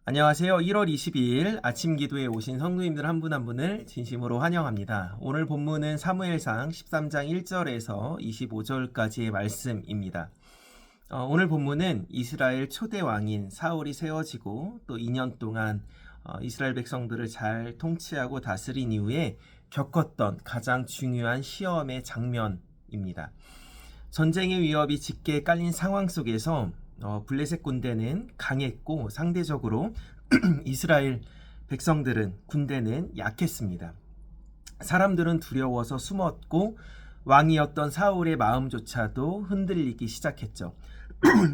안녕하세요. 1월 22일 아침 기도에 오신 성도님들 한 분 한 분을 진심으로 환영합니다. 오늘 본문은 사무엘상 13장 1절에서 25절까지의 말씀입니다. 오늘 본문은 이스라엘 초대 왕인 사울이 세워지고 또 2년 동안 이스라엘 백성들을 잘 통치하고 다스린 이후에 겪었던 가장 중요한 시험의 장면입니다. 전쟁의 위협이 짙게 깔린 상황 속에서 블레셋 군대는 강했고 상대적으로 이스라엘 백성들은 군대는 약했습니다. 사람들은 두려워서 숨었고 왕이었던 사울의 마음조차도 흔들리기 시작했죠.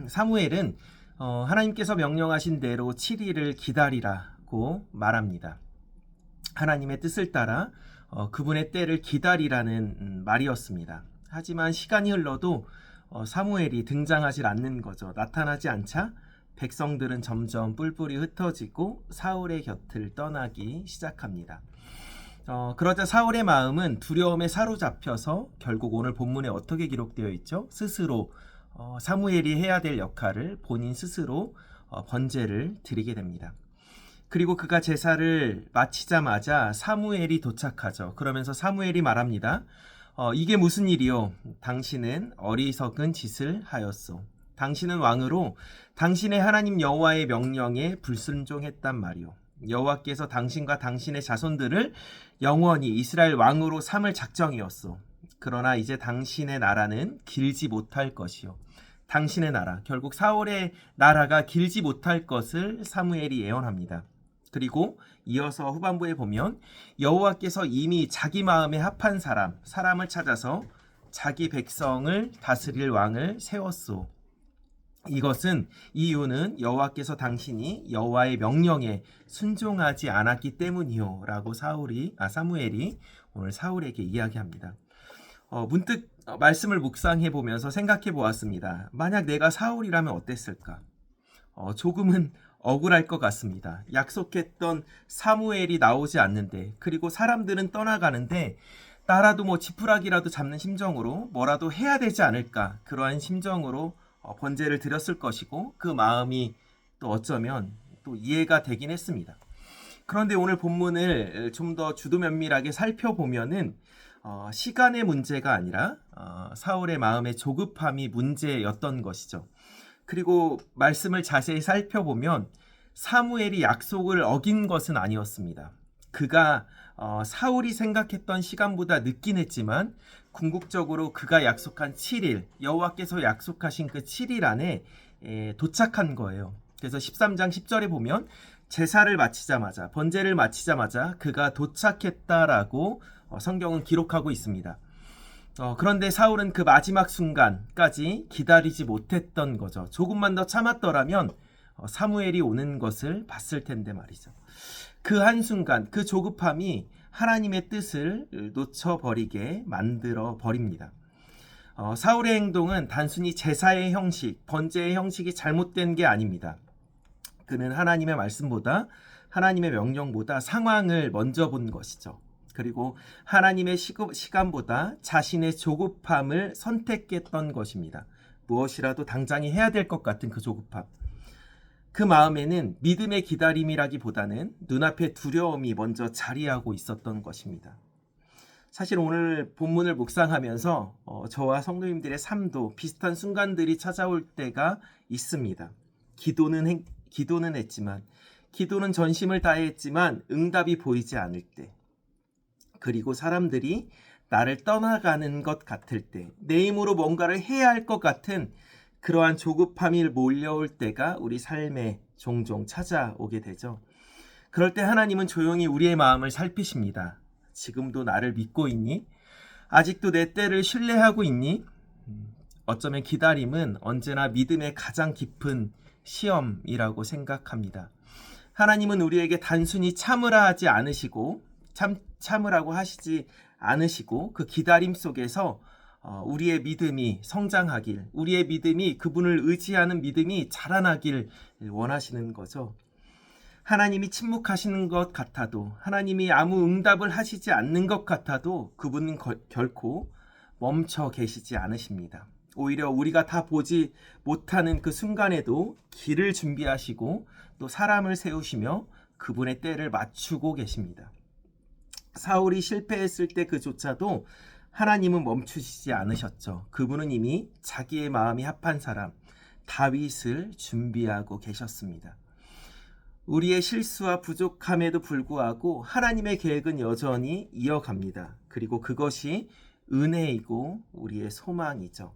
사무엘은 하나님께서 명령하신 대로 7일을 기다리라고 말합니다. 하나님의 뜻을 따라 그분의 때를 기다리라는 말이었습니다. 하지만 시간이 흘러도 사무엘이 등장하지 않는 거죠. 나타나지 않자 백성들은 점점 뿔뿔이 흩어지고 사울의 곁을 떠나기 시작합니다. 그러자 사울의 마음은 두려움에 사로잡혀서 결국 오늘 본문에 어떻게 기록되어 있죠? 스스로 사무엘이 해야 될 역할을 본인 스스로 번제를 드리게 됩니다. 그리고 그가 제사를 마치자마자 사무엘이 도착하죠. 그러면서 사무엘이 말합니다. 이게 무슨 일이요? 당신은 어리석은 짓을 하였소. 당신은 왕으로 당신의 하나님 여호와의 명령에 불순종했단 말이요. 여호와께서 당신과 당신의 자손들을 영원히 이스라엘 왕으로 삼을 작정이었소. 그러나 이제 당신의 나라는 길지 못할 것이요. 당신의 나라, 결국 사울의 나라가 길지 못할 것을 사무엘이 예언합니다. 그리고 이어서 후반부에 보면 여호와께서 이미 자기 마음에 합한 사람을 찾아서 자기 백성을 다스릴 왕을 세웠소. 이유는 여호와께서 당신이 여호와의 명령에 순종하지 않았기 때문이요 라고 사무엘이 오늘 사울에게 이야기합니다. 문득 말씀을 묵상해 보면서 생각해 보았습니다. 만약 내가 사울이라면 어땠을까? 조금은 억울할 것 같습니다. 약속했던 사무엘이 나오지 않는데, 그리고 사람들은 떠나가는데 나라도 지푸라기라도 잡는 심정으로 뭐라도 해야 되지 않을까, 그러한 심정으로 번제를 드렸을 것이고 그 마음이 또 어쩌면 또 이해가 되긴 했습니다. 그런데 오늘 본문을 좀 더 주도 면밀하게 살펴보면은 시간의 문제가 아니라 사울의 마음의 조급함이 문제였던 것이죠. 그리고 말씀을 자세히 살펴보면 사무엘이 약속을 어긴 것은 아니었습니다. 그가 사울이 생각했던 시간보다 늦긴 했지만 궁극적으로 그가 약속한 7일, 여호와께서 약속하신 그 7일 안에 도착한 거예요. 그래서 13장 10절에 보면 제사를 마치자마자, 번제를 마치자마자 그가 도착했다라고 성경은 기록하고 있습니다. 그런데 사울은 그 마지막 순간까지 기다리지 못했던 거죠. 조금만 더 참았더라면 사무엘이 오는 것을 봤을 텐데 말이죠. 그 한순간, 그 조급함이 하나님의 뜻을 놓쳐버리게 만들어 버립니다. 사울의 행동은 단순히 제사의 형식, 번제의 형식이 잘못된 게 아닙니다. 그는 하나님의 말씀보다, 하나님의 명령보다 상황을 먼저 본 것이죠. 그리고 하나님의 시간보다 자신의 조급함을 선택했던 것입니다. 무엇이라도 당장에 해야 될 것 같은 그 조급함. 그 마음에는 믿음의 기다림이라기보다는 눈앞에 두려움이 먼저 자리하고 있었던 것입니다. 사실 오늘 본문을 묵상하면서 저와 성도님들의 삶도 비슷한 순간들이 찾아올 때가 있습니다. 기도는 했지만, 기도는 전심을 다했지만 응답이 보이지 않을 때, 그리고 사람들이 나를 떠나가는 것 같을 때, 내 힘으로 뭔가를 해야 할 것 같은 그러한 조급함이 몰려올 때가 우리 삶에 종종 찾아오게 되죠. 그럴 때 하나님은 조용히 우리의 마음을 살피십니다. 지금도 나를 믿고 있니? 아직도 내 때를 신뢰하고 있니? 어쩌면 기다림은 언제나 믿음의 가장 깊은 시험이라고 생각합니다. 하나님은 우리에게 단순히 참으라 하지 않으시고, 참으라고 하시지 않으시고, 그 기다림 속에서 우리의 믿음이 성장하길, 우리의 믿음이, 그분을 의지하는 믿음이 자라나길 원하시는 거죠. 하나님이 침묵하시는 것 같아도, 하나님이 아무 응답을 하시지 않는 것 같아도 그분은 결코 멈춰 계시지 않으십니다. 오히려 우리가 다 보지 못하는 그 순간에도 길을 준비하시고 또 사람을 세우시며 그분의 때를 맞추고 계십니다. 사울이 실패했을 때 그조차도 하나님은 멈추시지 않으셨죠. 그분은 이미 자기의 마음이 합한 사람 다윗을 준비하고 계셨습니다. 우리의 실수와 부족함에도 불구하고 하나님의 계획은 여전히 이어갑니다. 그리고 그것이 은혜이고 우리의 소망이죠.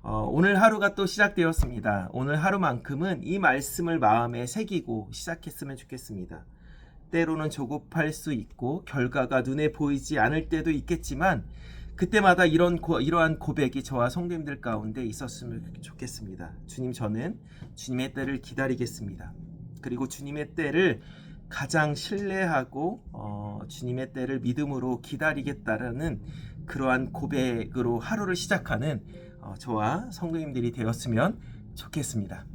오늘 하루가 또 시작되었습니다. 오늘 하루만큼은 이 말씀을 마음에 새기고 시작했으면 좋겠습니다. 때로는 조급할 수 있고 결과가 눈에 보이지 않을 때도 있겠지만 그때마다 이러한 고백이 저와 성도님들 가운데 있었으면 좋겠습니다. 주님, 저는 주님의 때를 기다리겠습니다. 그리고 주님의 때를 가장 신뢰하고 주님의 때를 믿음으로 기다리겠다라는 그러한 고백으로 하루를 시작하는 저와 성도님들이 되었으면 좋겠습니다.